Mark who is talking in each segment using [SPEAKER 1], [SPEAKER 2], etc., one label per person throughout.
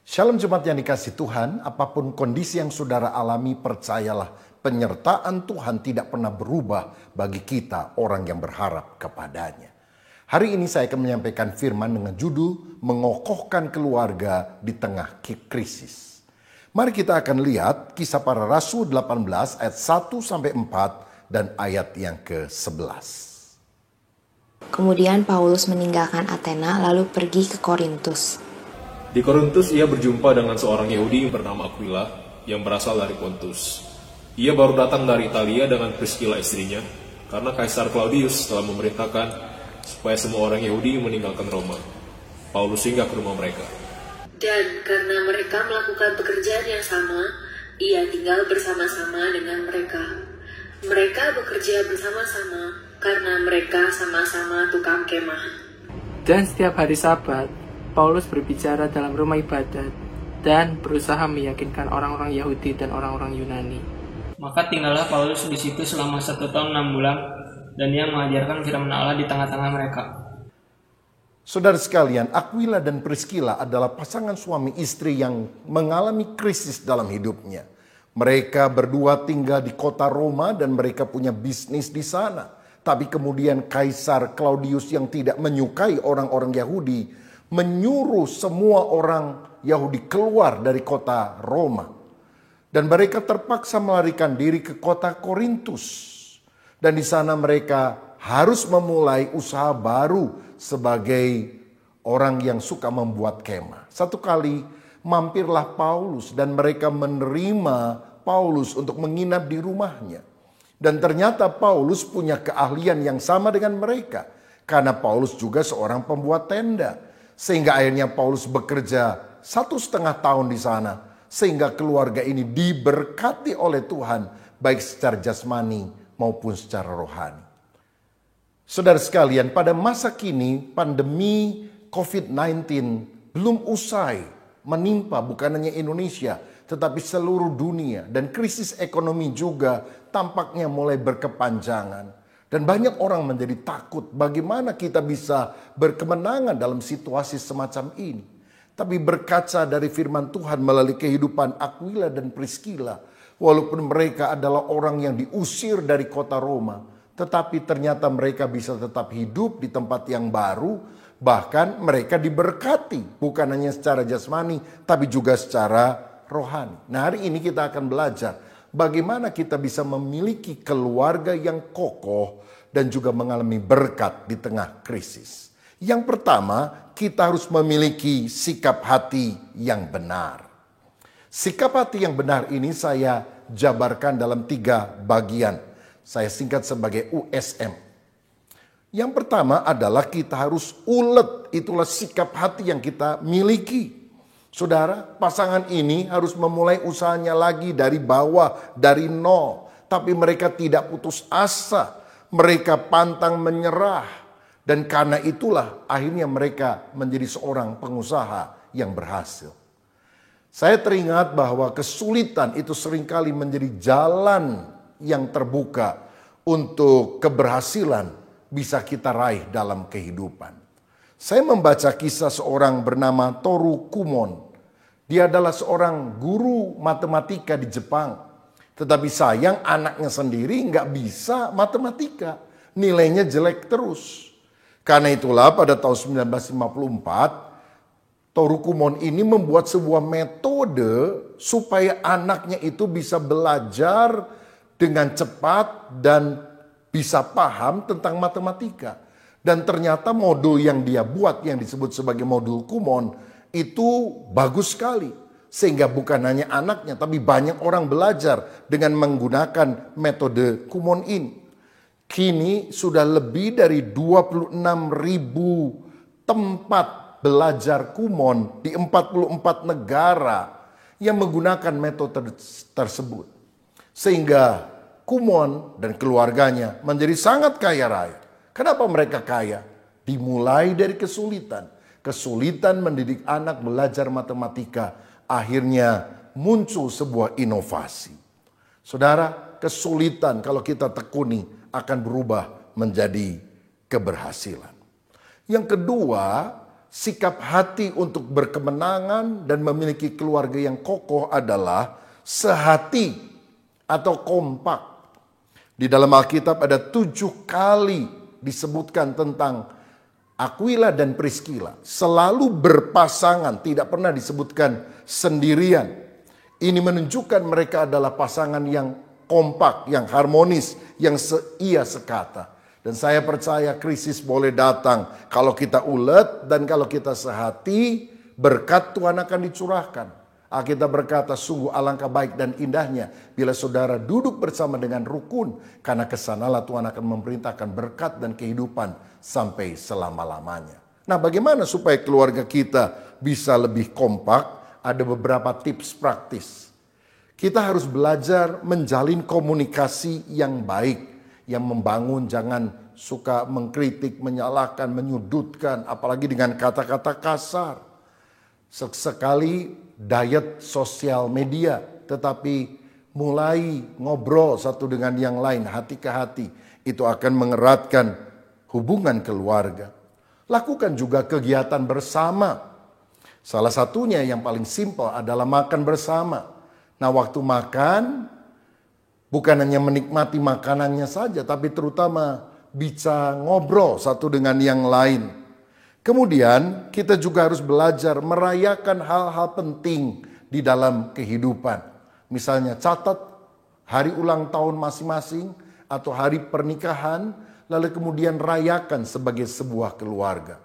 [SPEAKER 1] Shalom jemaat yang dikasih Tuhan, apapun kondisi yang saudara alami, percayalah penyertaan Tuhan tidak pernah berubah bagi kita orang yang berharap kepadanya. Hari ini saya akan menyampaikan firman dengan judul mengokohkan keluarga di tengah krisis. Mari kita akan lihat Kisah Para Rasul 18 ayat 1-4 dan ayat yang ke-11.
[SPEAKER 2] Kemudian Paulus meninggalkan Athena lalu pergi ke Korintus.
[SPEAKER 3] Di Korintus ia berjumpa dengan seorang Yahudi bernama Aquila yang berasal dari Pontus. Ia baru datang dari Italia dengan Priscilla istrinya, karena Kaisar Claudius telah memerintahkan supaya semua orang Yahudi meninggalkan Roma. Paulus singgah ke rumah mereka.
[SPEAKER 4] Dan karena mereka melakukan pekerjaan yang sama, ia tinggal bersama-sama dengan mereka. Mereka bekerja bersama-sama karena mereka sama-sama tukang kemah.
[SPEAKER 5] Dan setiap hari Sabat, Paulus berbicara dalam rumah ibadat dan berusaha meyakinkan orang-orang Yahudi dan orang-orang Yunani.
[SPEAKER 6] Maka tinggallah Paulus di situ selama 1 tahun 6 bulan, dan ia mengajarkan firman Allah di tengah-tengah mereka.
[SPEAKER 1] Saudara sekalian, Aquila dan Priscilla adalah pasangan suami istri yang mengalami krisis dalam hidupnya. Mereka berdua tinggal di kota Roma dan mereka punya bisnis di sana. Tapi kemudian Kaisar Claudius yang tidak menyukai orang-orang Yahudi menyuruh semua orang Yahudi keluar dari kota Roma. Dan mereka terpaksa melarikan diri ke kota Korintus. Dan di sana mereka harus memulai usaha baru sebagai orang yang suka membuat kemah. Satu kali mampirlah Paulus dan mereka menerima Paulus untuk menginap di rumahnya. Dan ternyata Paulus punya keahlian yang sama dengan mereka. Karena Paulus juga seorang pembuat tenda. Sehingga akhirnya Paulus bekerja 1,5 tahun di sana. Sehingga keluarga ini diberkati oleh Tuhan. Baik secara jasmani maupun secara rohani. Saudara sekalian, pada masa kini pandemi COVID-19 belum usai menimpa bukan hanya Indonesia. Tetapi seluruh dunia, dan krisis ekonomi juga tampaknya mulai berkepanjangan. Dan banyak orang menjadi takut bagaimana kita bisa berkemenangan dalam situasi semacam ini. Tapi berkaca dari firman Tuhan melalui kehidupan Aquila dan Priscilla, walaupun mereka adalah orang yang diusir dari kota Roma, tetapi ternyata mereka bisa tetap hidup di tempat yang baru. Bahkan mereka diberkati bukan hanya secara jasmani tapi juga secara rohani. Nah, hari ini kita akan belajar bagaimana kita bisa memiliki keluarga yang kokoh dan juga mengalami berkat di tengah krisis. Yang pertama, kita harus memiliki sikap hati yang benar. Sikap hati yang benar ini saya jabarkan dalam 3 bagian. Saya singkat sebagai USM. Yang pertama adalah kita harus ulet, itulah sikap hati yang kita miliki. Saudara, pasangan ini harus memulai usahanya lagi dari bawah, dari nol. Tapi mereka tidak putus asa. Mereka pantang menyerah. Dan karena itulah akhirnya mereka menjadi seorang pengusaha yang berhasil. Saya teringat bahwa kesulitan itu seringkali menjadi jalan yang terbuka untuk keberhasilan bisa kita raih dalam kehidupan. Saya membaca kisah seorang bernama Toru Kumon. Dia adalah seorang guru matematika di Jepang. Tetapi sayang anaknya sendiri nggak bisa matematika. Nilainya jelek terus. Karena itulah pada tahun 1954, Toru Kumon ini membuat sebuah metode supaya anaknya itu bisa belajar dengan cepat dan bisa paham tentang matematika. Dan ternyata modul yang dia buat yang disebut sebagai modul Kumon itu bagus sekali. Sehingga bukan hanya anaknya tapi banyak orang belajar dengan menggunakan metode Kumon ini. Kini sudah lebih dari 26.000 tempat belajar Kumon di 44 negara yang menggunakan metode tersebut. Sehingga Kumon dan keluarganya menjadi sangat kaya raya. Kenapa mereka kaya? Dimulai dari kesulitan. Kesulitan mendidik anak belajar matematika. Akhirnya muncul sebuah inovasi. Saudara, kesulitan kalau kita tekuni akan berubah menjadi keberhasilan. Yang kedua, sikap hati untuk berkemenangan dan memiliki keluarga yang kokoh adalah sehati atau kompak. Di dalam Alkitab ada 7 kali disebutkan tentang Aquila dan Priscilla. Selalu berpasangan, tidak pernah disebutkan sendirian. Ini menunjukkan mereka adalah pasangan yang kompak, yang harmonis, yang seia sekata. Dan saya percaya krisis boleh datang kalau kita ulet dan kalau kita sehati, berkat Tuhan akan dicurahkan. Alkitab berkata, sungguh alangkah baik dan indahnya bila saudara duduk bersama dengan rukun, karena kesanalah Tuhan akan memerintahkan berkat dan kehidupan sampai selama-lamanya. Nah, bagaimana supaya keluarga kita bisa lebih kompak? Ada beberapa tips praktis. Kita harus belajar menjalin komunikasi yang baik, yang membangun, jangan suka mengkritik, menyalahkan, menyudutkan, apalagi dengan kata-kata kasar. Sekali diet sosial media, tetapi mulai ngobrol satu dengan yang lain, hati ke hati, itu akan mengeratkan hubungan keluarga. Lakukan juga kegiatan bersama. Salah satunya yang paling simpel adalah makan bersama. Nah, waktu makan, bukan hanya menikmati makanannya saja, tapi terutama bisa ngobrol satu dengan yang lain. Kemudian kita juga harus belajar merayakan hal-hal penting di dalam kehidupan. Misalnya catat hari ulang tahun masing-masing atau hari pernikahan, lalu kemudian rayakan sebagai sebuah keluarga.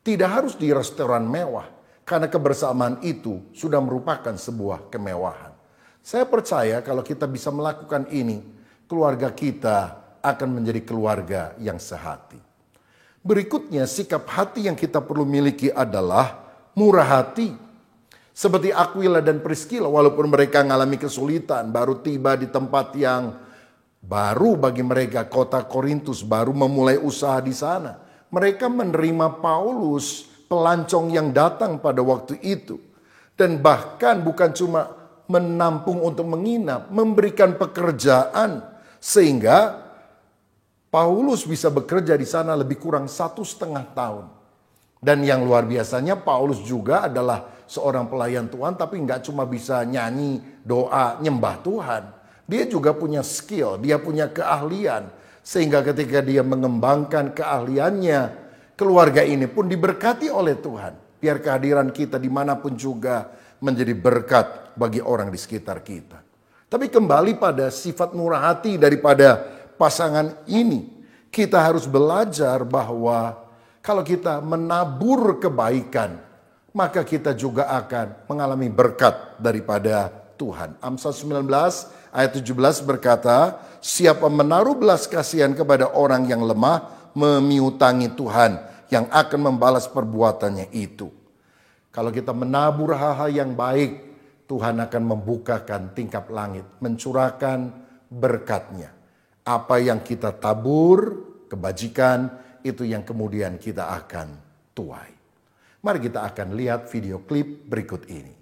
[SPEAKER 1] Tidak harus di restoran mewah, karena kebersamaan itu sudah merupakan sebuah kemewahan. Saya percaya kalau kita bisa melakukan ini, keluarga kita akan menjadi keluarga yang sehati. Berikutnya, sikap hati yang kita perlu miliki adalah murah hati. Seperti Aquila dan Priscilla, walaupun mereka mengalami kesulitan, baru tiba di tempat yang baru bagi mereka, kota Korintus, baru memulai usaha di sana. Mereka menerima Paulus, pelancong yang datang pada waktu itu. Dan bahkan bukan cuma menampung untuk menginap, memberikan pekerjaan sehingga Paulus bisa bekerja di sana lebih kurang 1,5 tahun. Dan yang luar biasanya, Paulus juga adalah seorang pelayan Tuhan, tapi nggak cuma bisa nyanyi, doa, nyembah Tuhan. Dia juga punya skill, dia punya keahlian. Sehingga ketika dia mengembangkan keahliannya, keluarga ini pun diberkati oleh Tuhan. Biar kehadiran kita dimanapun juga menjadi berkat bagi orang di sekitar kita. Tapi kembali pada sifat murah hati daripada pasangan ini, kita harus belajar bahwa kalau kita menabur kebaikan, maka kita juga akan mengalami berkat daripada Tuhan. Amsal 19 ayat 17 berkata, siapa menaruh belas kasihan kepada orang yang lemah, memiutangi Tuhan yang akan membalas perbuatannya itu. Kalau kita menabur hal-hal yang baik, Tuhan akan membukakan tingkap langit, mencurahkan berkat-Nya. Apa yang kita tabur, kebajikan, itu yang kemudian kita akan tuai. Mari kita akan lihat video klip berikut ini.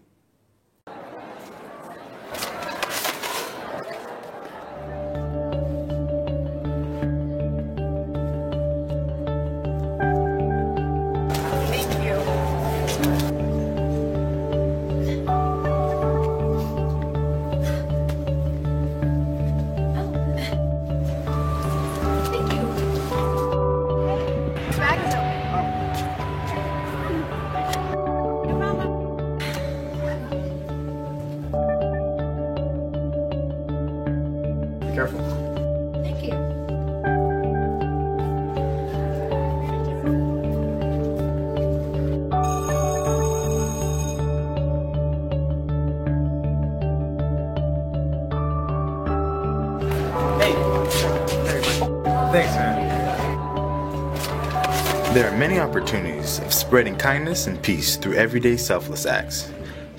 [SPEAKER 7] Careful.
[SPEAKER 2] Thank you.
[SPEAKER 7] Hey. Thanks, man.
[SPEAKER 8] There are many opportunities of spreading kindness and peace through everyday selfless acts.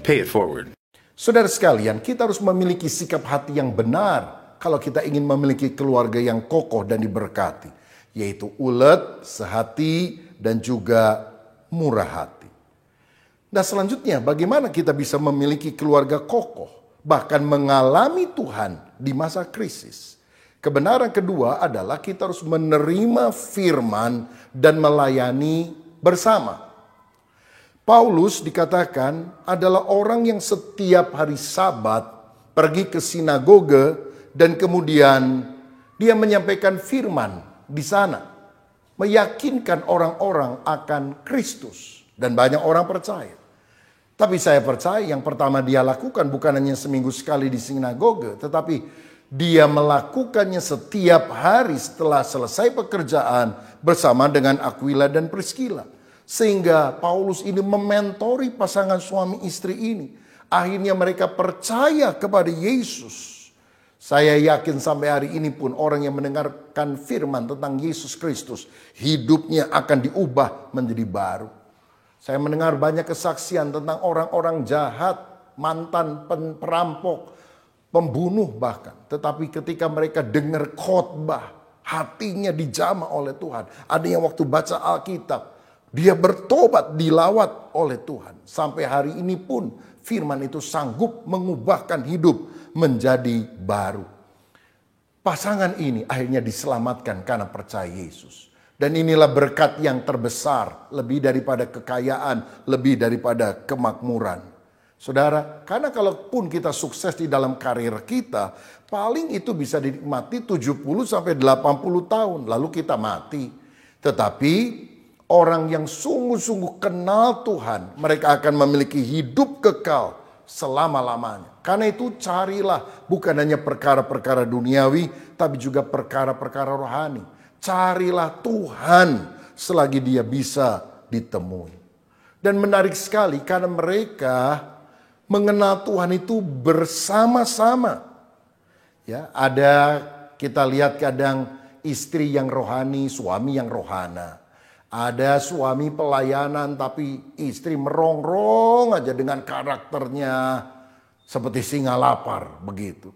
[SPEAKER 8] Pay it forward.
[SPEAKER 1] Saudara sekalian, kita harus memiliki sikap hati yang benar kalau kita ingin memiliki keluarga yang kokoh dan diberkati, yaitu ulet, sehati, dan juga murah hati. Nah, selanjutnya bagaimana kita bisa memiliki keluarga kokoh, bahkan mengalami Tuhan di masa krisis? Kebenaran kedua adalah kita harus menerima firman dan melayani bersama. Paulus dikatakan adalah orang yang setiap hari Sabat pergi ke sinagoge dan kemudian dia menyampaikan firman di sana, meyakinkan orang-orang akan Kristus dan banyak orang percaya. Tapi saya percaya yang pertama dia lakukan bukan hanya seminggu sekali di sinagoge, tetapi dia melakukannya setiap hari setelah selesai pekerjaan bersama dengan Aquila dan Priscilla. Sehingga Paulus ini mementori pasangan suami istri ini. Akhirnya mereka percaya kepada Yesus. Saya yakin sampai hari ini pun orang yang mendengarkan firman tentang Yesus Kristus, hidupnya akan diubah menjadi baru. Saya mendengar banyak kesaksian tentang orang-orang jahat, mantan perampok, pembunuh bahkan. Tetapi ketika mereka dengar khotbah, hatinya dijamah oleh Tuhan. Ada yang waktu baca Alkitab, dia bertobat, dilawat oleh Tuhan. Sampai hari ini pun firman itu sanggup mengubahkan hidup menjadi baru. Pasangan ini akhirnya diselamatkan karena percaya Yesus. Dan inilah berkat yang terbesar, lebih daripada kekayaan, lebih daripada kemakmuran. Saudara, karena kalaupun kita sukses di dalam karir kita, paling itu bisa dinikmati 70 sampai 80 tahun, lalu kita mati. Tetapi orang yang sungguh-sungguh kenal Tuhan, mereka akan memiliki hidup kekal selama-lamanya. Karena itu carilah bukan hanya perkara-perkara duniawi, tapi juga perkara-perkara rohani. Carilah Tuhan selagi dia bisa ditemui. Dan menarik sekali karena mereka mengenal Tuhan itu bersama-sama. Ya, ada kita lihat kadang istri yang rohani, suami yang rohana. Ada suami pelayanan tapi istri merongrong aja dengan karakternya seperti singa lapar begitu.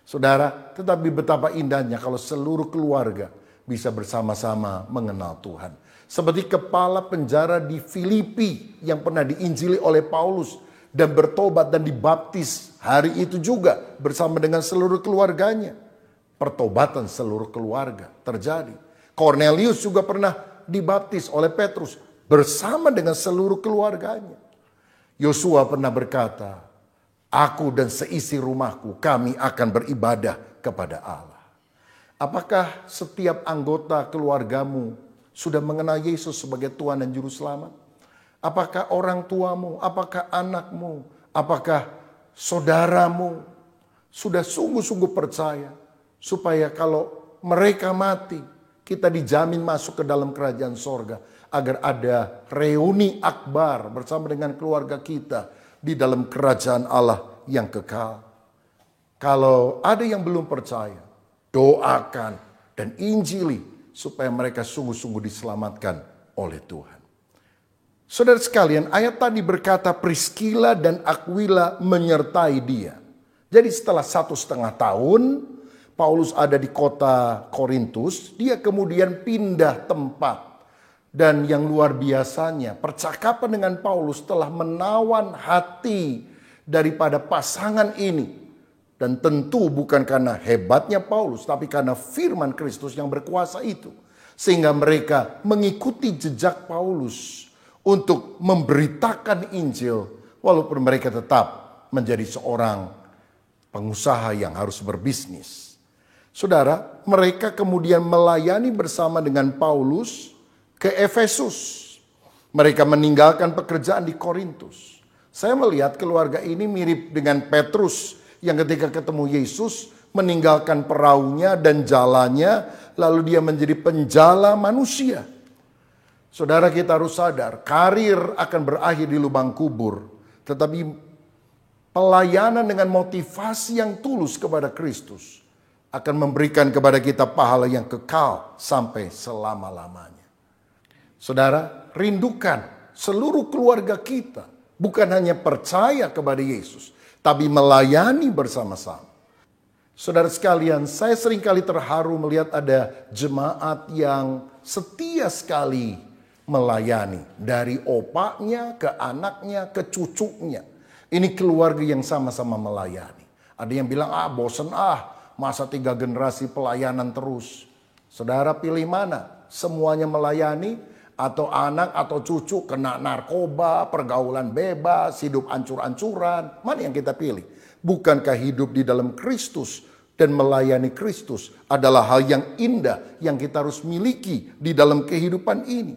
[SPEAKER 1] Saudara, tetapi betapa indahnya kalau seluruh keluarga bisa bersama-sama mengenal Tuhan. Seperti kepala penjara di Filipi yang pernah diinjili oleh Paulus dan bertobat dan dibaptis hari itu juga bersama dengan seluruh keluarganya. Pertobatan seluruh keluarga terjadi. Cornelius juga pernah dibaptis oleh Petrus bersama dengan seluruh keluarganya. Yosua pernah berkata, "Aku dan seisi rumahku kami akan beribadah kepada Allah." Apakah setiap anggota keluargamu sudah mengenal Yesus sebagai Tuhan dan Juru Selamat? Apakah orang tuamu, apakah anakmu, apakah saudaramu sudah sungguh-sungguh percaya supaya kalau mereka mati, kita dijamin masuk ke dalam kerajaan sorga agar ada reuni akbar bersama dengan keluarga kita di dalam kerajaan Allah yang kekal. Kalau ada yang belum percaya, doakan dan injili supaya mereka sungguh-sungguh diselamatkan oleh Tuhan. Saudara sekalian, ayat tadi berkata Priscilla dan Aquila menyertai dia. Jadi setelah 1,5 tahun Paulus ada di kota Korintus, dia kemudian pindah tempat. Dan yang luar biasanya, percakapan dengan Paulus telah menawan hati daripada pasangan ini. Dan tentu bukan karena hebatnya Paulus, tapi karena firman Kristus yang berkuasa itu. Sehingga mereka mengikuti jejak Paulus untuk memberitakan Injil, walaupun mereka tetap menjadi seorang pengusaha yang harus berbisnis. Saudara, mereka kemudian melayani bersama dengan Paulus ke Efesus. Mereka meninggalkan pekerjaan di Korintus. Saya melihat keluarga ini mirip dengan Petrus yang ketika ketemu Yesus meninggalkan perahunya dan jalannya, lalu dia menjadi penjala manusia. Saudara, kita harus sadar, karir akan berakhir di lubang kubur. Tetapi pelayanan dengan motivasi yang tulus kepada Kristus akan memberikan kepada kita pahala yang kekal sampai selama-lamanya. Saudara, rindukan seluruh keluarga kita bukan hanya percaya kepada Yesus, tapi melayani bersama-sama. Saudara sekalian, saya seringkali terharu melihat ada jemaat yang setia sekali melayani. Dari opaknya, ke anaknya, ke cucunya. Ini keluarga yang sama-sama melayani. Ada yang bilang, bosen masa 3 generasi pelayanan terus. Saudara pilih mana? Semuanya melayani Atau anak atau cucu kena narkoba, pergaulan bebas, hidup ancur-ancuran. Mana yang kita pilih? Bukankah hidup di dalam Kristus dan melayani Kristus adalah hal yang indah yang kita harus miliki di dalam kehidupan ini?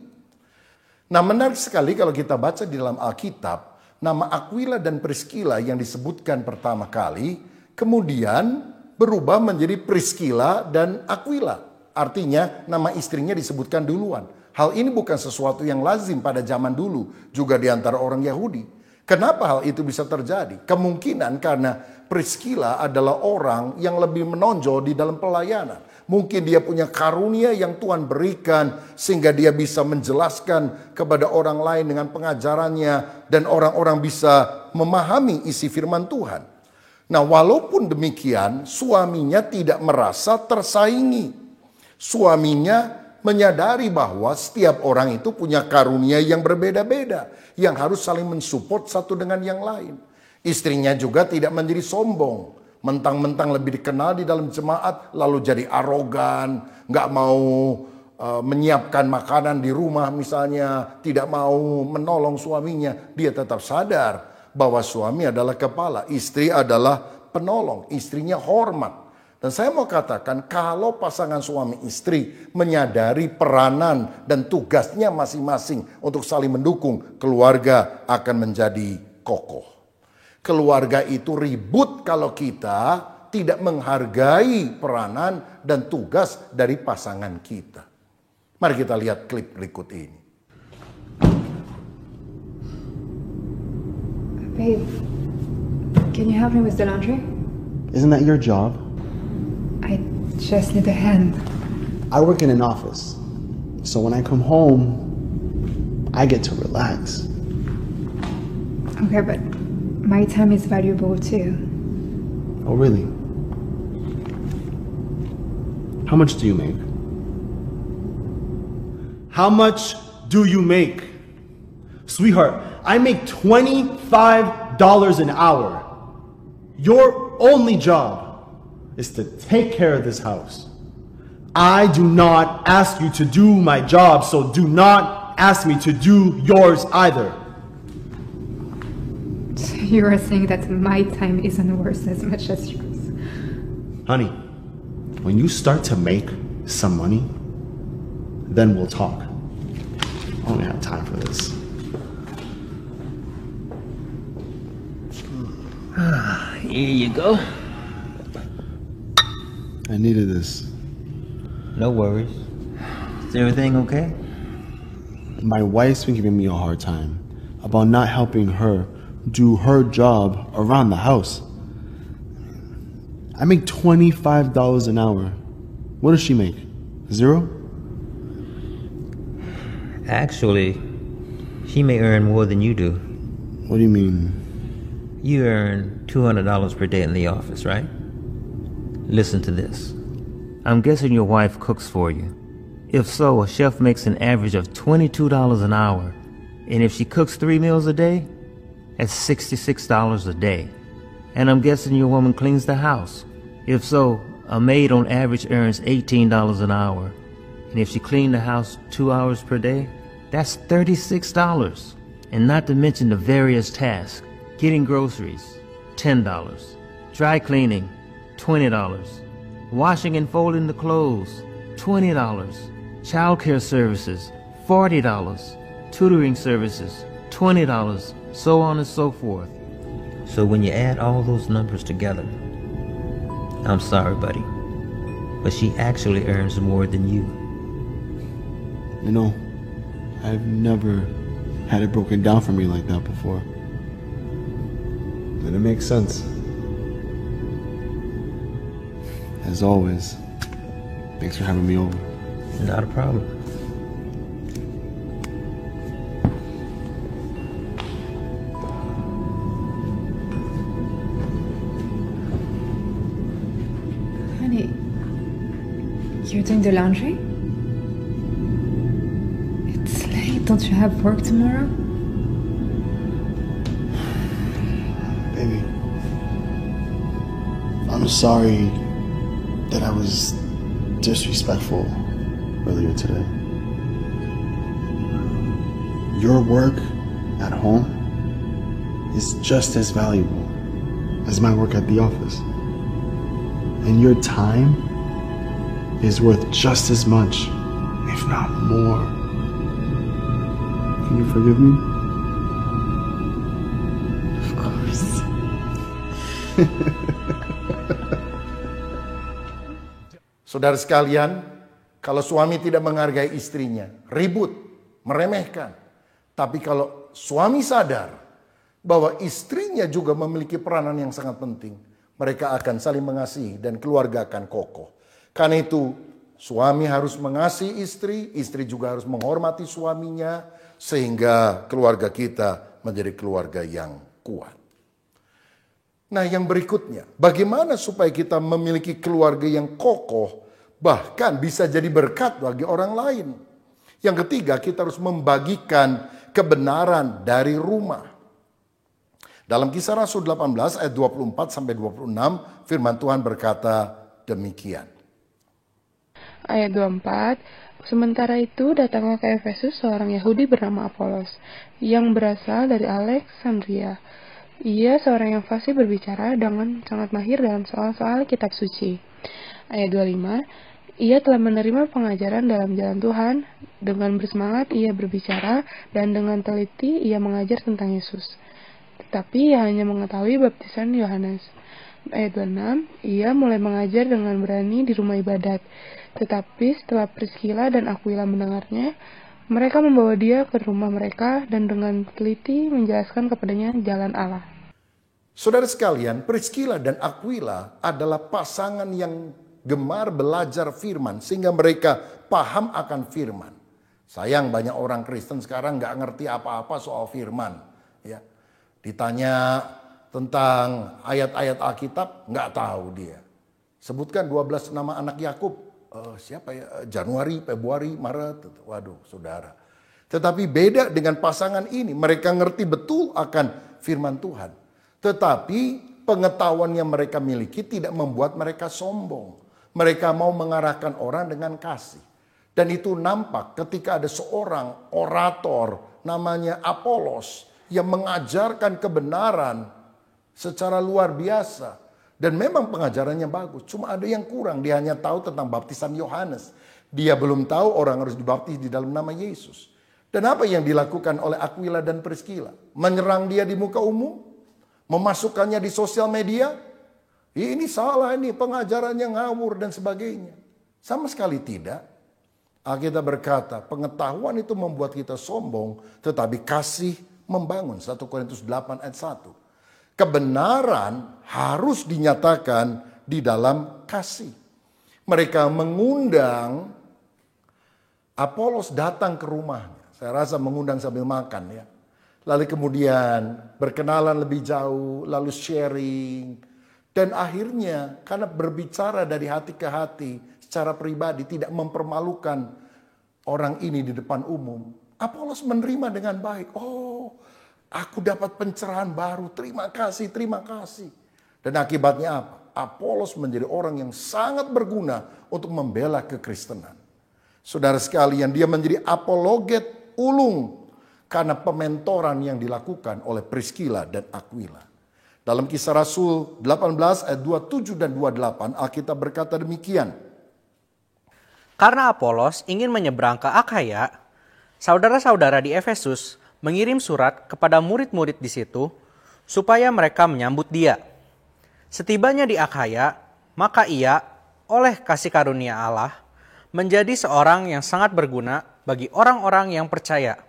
[SPEAKER 1] Nah, menarik sekali kalau kita baca di dalam Alkitab, nama Aquila dan Priscilla yang disebutkan pertama kali, kemudian berubah menjadi Priscilla dan Aquila. Artinya nama istrinya disebutkan duluan. Hal ini bukan sesuatu yang lazim pada zaman dulu, juga di antara orang Yahudi. Kenapa hal itu bisa terjadi? Kemungkinan karena Priscilla adalah orang yang lebih menonjol di dalam pelayanan. Mungkin dia punya karunia yang Tuhan berikan sehingga dia bisa menjelaskan kepada orang lain dengan pengajarannya dan orang-orang bisa memahami isi firman Tuhan. Nah, walaupun demikian suaminya tidak merasa tersaingi. Suaminya menyadari bahwa setiap orang itu punya karunia yang berbeda-beda yang harus saling mensupport satu dengan yang lain. Istrinya juga tidak menjadi sombong. Mentang-mentang lebih dikenal di dalam jemaat, lalu jadi arogan, nggak mau menyiapkan makanan di rumah misalnya, tidak mau menolong suaminya. Dia tetap sadar bahwa suami adalah kepala, istri adalah penolong, istrinya hormat. Dan saya mau katakan kalau pasangan suami istri menyadari peranan dan tugasnya masing-masing untuk saling mendukung, keluarga akan menjadi kokoh. Keluarga itu ribut kalau kita tidak menghargai peranan dan tugas dari pasangan kita. Mari kita lihat klip berikut ini.
[SPEAKER 9] Babe, can you help me with the laundry?
[SPEAKER 10] Isn't that your job?
[SPEAKER 9] I just need a hand.
[SPEAKER 10] I work in an office, so when I come home, I get to relax.
[SPEAKER 9] Okay, but my time is valuable too.
[SPEAKER 10] Oh, really? How much do you make? How much do you make? Sweetheart, I make $25 an hour. Your only job is to take care of this house. I do not ask you to do my job, so do not ask me to do yours either.
[SPEAKER 9] So you are saying that my time isn't worth as much as yours?
[SPEAKER 10] Honey, when you start to make some money, then we'll talk. I don't have time for this.
[SPEAKER 11] Here you go.
[SPEAKER 10] I needed this.
[SPEAKER 11] No worries. Is everything okay?
[SPEAKER 10] My wife's been giving me a hard time about not helping her do her job around the house. I make $25 an hour. What does she make? 0?
[SPEAKER 11] Actually, she may earn more than you do.
[SPEAKER 10] What do you mean?
[SPEAKER 11] You earn $200 per day in the office, right? Listen to this. I'm guessing your wife cooks for you. If so, a chef makes an average of $22 an hour. And if she cooks 3 meals a day, that's $66 a day. And I'm guessing your woman cleans the house. If so, a maid on average earns $18 an hour. And if she cleaned the house 2 hours per day, that's $36. And not to mention the various tasks. Getting groceries, $10. Dry cleaning, $20. Washing and folding the clothes, $20. Childcare services, $40. Tutoring services, $20. So on and so forth. So when you add all those numbers together, I'm sorry, buddy, but she actually earns more than you.
[SPEAKER 10] You know, I've never had it broken down for me like that before. And it makes sense. As always, thanks for having me over.
[SPEAKER 11] Not a problem.
[SPEAKER 9] Honey, you're doing the laundry? It's late. Don't you have work tomorrow?
[SPEAKER 10] Baby, I'm sorry that I was disrespectful earlier today. your work at home is just as valuable as my work at the office. And your time is worth just as much, if not more. Can you forgive me?
[SPEAKER 2] Of course.
[SPEAKER 1] Saudara sekalian, kalau suami tidak menghargai istrinya, ribut, meremehkan. Tapi kalau suami sadar bahwa istrinya juga memiliki peranan yang sangat penting, mereka akan saling mengasihi dan keluarga akan kokoh. Karena itu, suami harus mengasihi istri, istri juga harus menghormati suaminya, sehingga keluarga kita menjadi keluarga yang kuat. Nah, yang berikutnya, bagaimana supaya kita memiliki keluarga yang kokoh, bahkan bisa jadi berkat bagi orang lain. Yang ketiga, kita harus membagikan kebenaran dari rumah. Dalam Kisah Rasul 18 ayat 24-26, firman Tuhan berkata demikian.
[SPEAKER 12] Ayat 24, sementara itu datanglah ke Efesus seorang Yahudi bernama Apolos, yang berasal dari Alexandria. Ia seorang yang fasih berbicara dengan sangat mahir dalam soal-soal kitab suci. Ayat 25, ia telah menerima pengajaran dalam jalan Tuhan, dengan bersemangat ia berbicara, dan dengan teliti ia mengajar tentang Yesus. Tetapi ia hanya mengetahui baptisan Yohanes. Ayat 26, ia mulai mengajar dengan berani di rumah ibadat. Tetapi setelah Priscilla dan Aquila mendengarnya, mereka membawa dia ke rumah mereka dan dengan teliti menjelaskan kepadanya jalan Allah.
[SPEAKER 1] Saudara sekalian, Priscilla dan Aquila adalah pasangan yang gemar belajar firman sehingga mereka paham akan firman. Sayang banyak orang Kristen sekarang nggak ngerti apa-apa soal firman. Ya, ditanya tentang ayat-ayat Alkitab nggak tahu dia. Sebutkan 12 nama anak Yakub. Siapa ya? Januari, Februari, Maret. Waduh, saudara. Tetapi beda dengan pasangan ini. Mereka ngerti betul akan firman Tuhan. Tetapi pengetahuan yang mereka miliki tidak membuat mereka sombong. Mereka mau mengarahkan orang dengan kasih. Dan itu nampak ketika ada seorang orator namanya Apolos yang mengajarkan kebenaran secara luar biasa. Dan memang pengajarannya bagus. Cuma ada yang kurang. Dia hanya tahu tentang baptisan Yohanes. Dia belum tahu orang harus dibaptis di dalam nama Yesus. Dan apa yang dilakukan oleh Aquila dan Priscilla? Menyerang dia di muka umum? Memasukkannya di sosial media? Ini salah, ini pengajarannya ngawur dan sebagainya. Sama sekali tidak. Alkitab berkata, pengetahuan itu membuat kita sombong, tetapi kasih membangun. 1 Korintus 8 ayat 1. Kebenaran harus dinyatakan di dalam kasih. Mereka mengundang Apolos datang ke rumahnya. Saya rasa mengundang sambil makan ya. Lalu kemudian berkenalan lebih jauh, lalu sharing. Dan akhirnya karena berbicara dari hati ke hati secara pribadi tidak mempermalukan orang ini di depan umum. Apolos menerima dengan baik. Oh, aku dapat pencerahan baru. Terima kasih, terima kasih. Dan akibatnya apa? Apolos menjadi orang yang sangat berguna untuk membela kekristenan. Saudara sekalian, dia menjadi apologet ulung karena pementoran yang dilakukan oleh Priscilla dan Aquila. Dalam Kisah Rasul 18 ayat 27 dan 28 Alkitab berkata demikian.
[SPEAKER 13] Karena Apolos ingin menyeberang ke Akhaya, saudara-saudara di Efesus mengirim surat kepada murid-murid di situ supaya mereka menyambut dia. Setibanya di Akhaya, maka ia oleh kasih karunia Allah menjadi seorang yang sangat berguna bagi orang-orang yang percaya.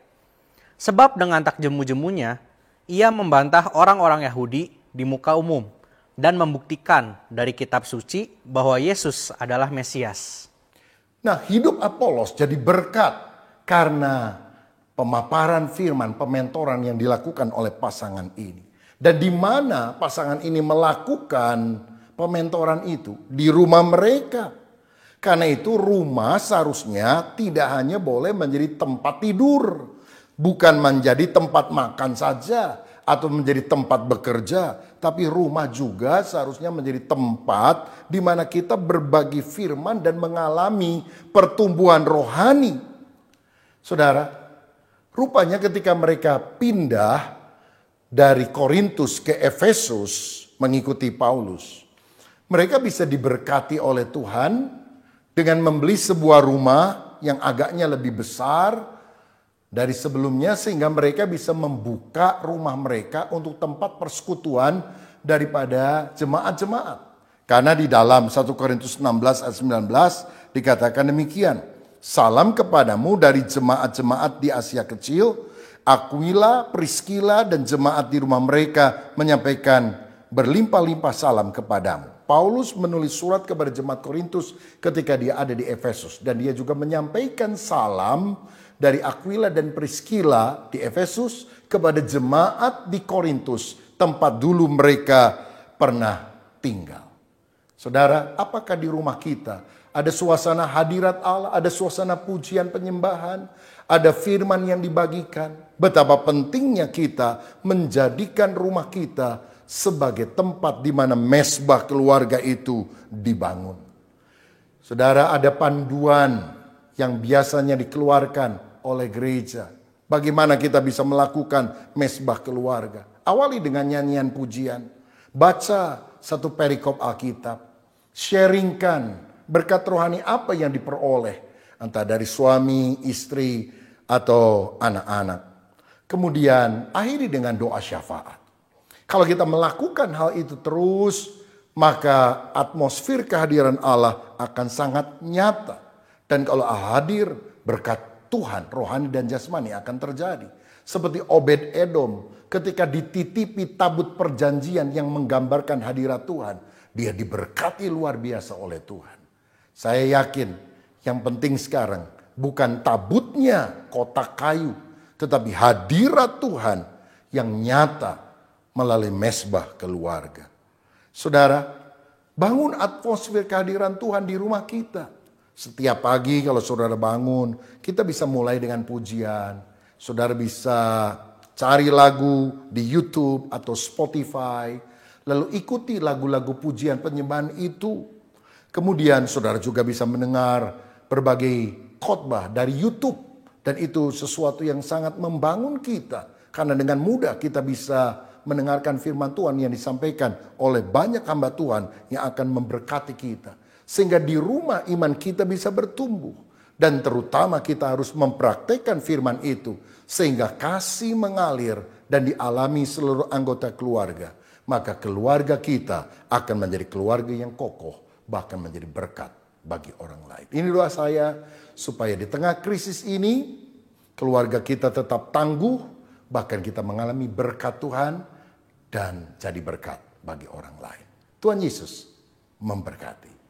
[SPEAKER 13] Sebab dengan tak jemu-jemunya, ia membantah orang-orang Yahudi di muka umum dan membuktikan dari kitab suci bahwa Yesus adalah Mesias.
[SPEAKER 1] Nah, hidup Apolos jadi berkat karena pemaparan firman, pementoran yang dilakukan oleh pasangan ini. Dan di mana pasangan ini melakukan pementoran itu? Di rumah mereka. Karena itu rumah seharusnya tidak hanya boleh menjadi tempat tidur. Bukan menjadi tempat makan saja atau menjadi tempat bekerja, tapi rumah juga seharusnya menjadi tempat di mana kita berbagi firman dan mengalami pertumbuhan rohani. Saudara, Rupanya ketika mereka pindah dari Korintus ke Efesus mengikuti Paulus, mereka bisa diberkati oleh Tuhan dengan membeli sebuah rumah yang agaknya lebih besar dari sebelumnya, sehingga mereka bisa membuka rumah mereka untuk tempat persekutuan daripada jemaat-jemaat. Karena di dalam 1 Korintus 16 ayat 19 dikatakan demikian. Salam kepadamu dari jemaat-jemaat di Asia Kecil. Aquila, Priscilla dan jemaat di rumah mereka menyampaikan berlimpah-limpah salam kepadamu. Paulus menulis surat kepada jemaat Korintus ketika dia ada di Efesus. Dan dia juga menyampaikan salam dari Aquila dan Priscilla di Efesus kepada jemaat di Korintus, tempat dulu mereka pernah tinggal. Saudara, apakah di rumah kita ada suasana hadirat Allah, ada suasana pujian penyembahan, ada firman yang dibagikan? Betapa pentingnya kita menjadikan rumah kita sebagai tempat di mana mesbah keluarga itu dibangun. Saudara, ada panduan yang biasanya dikeluarkan oleh gereja. Bagaimana kita bisa melakukan mesbah keluarga? Awali dengan nyanyian pujian. Baca satu perikop Alkitab. Sharingkan berkat rohani apa yang diperoleh. Entah dari suami, istri, atau anak-anak. Kemudian akhiri dengan doa syafaat. Kalau kita melakukan hal itu terus, maka atmosfer kehadiran Allah akan sangat nyata. Dan kalau hadir, berkat Tuhan, rohani dan jasmani akan terjadi. Seperti Obed Edom, ketika dititipi tabut perjanjian yang menggambarkan hadirat Tuhan, dia diberkati luar biasa oleh Tuhan. Saya yakin yang penting sekarang bukan tabutnya kotak kayu, tetapi hadirat Tuhan yang nyata melalui mesbah keluarga. Saudara, bangun atmosfer kehadiran Tuhan di rumah kita. Setiap pagi kalau saudara bangun, kita bisa mulai dengan pujian. Saudara bisa cari lagu di YouTube atau Spotify, lalu ikuti lagu-lagu pujian penyembahan itu. Kemudian saudara juga bisa mendengar berbagai khotbah dari YouTube. Dan itu sesuatu yang sangat membangun kita. Karena dengan mudah kita bisa mendengarkan firman Tuhan yang disampaikan oleh banyak hamba Tuhan yang akan memberkati kita. Sehingga di rumah iman kita bisa bertumbuh. Dan terutama kita harus mempraktekkan firman itu. Sehingga kasih mengalir dan dialami seluruh anggota keluarga. Maka keluarga kita akan menjadi keluarga yang kokoh. Bahkan menjadi berkat bagi orang lain. Ini doa saya supaya di tengah krisis ini keluarga kita tetap tangguh. Bahkan kita mengalami berkat Tuhan dan jadi berkat bagi orang lain. Tuhan Yesus memberkati.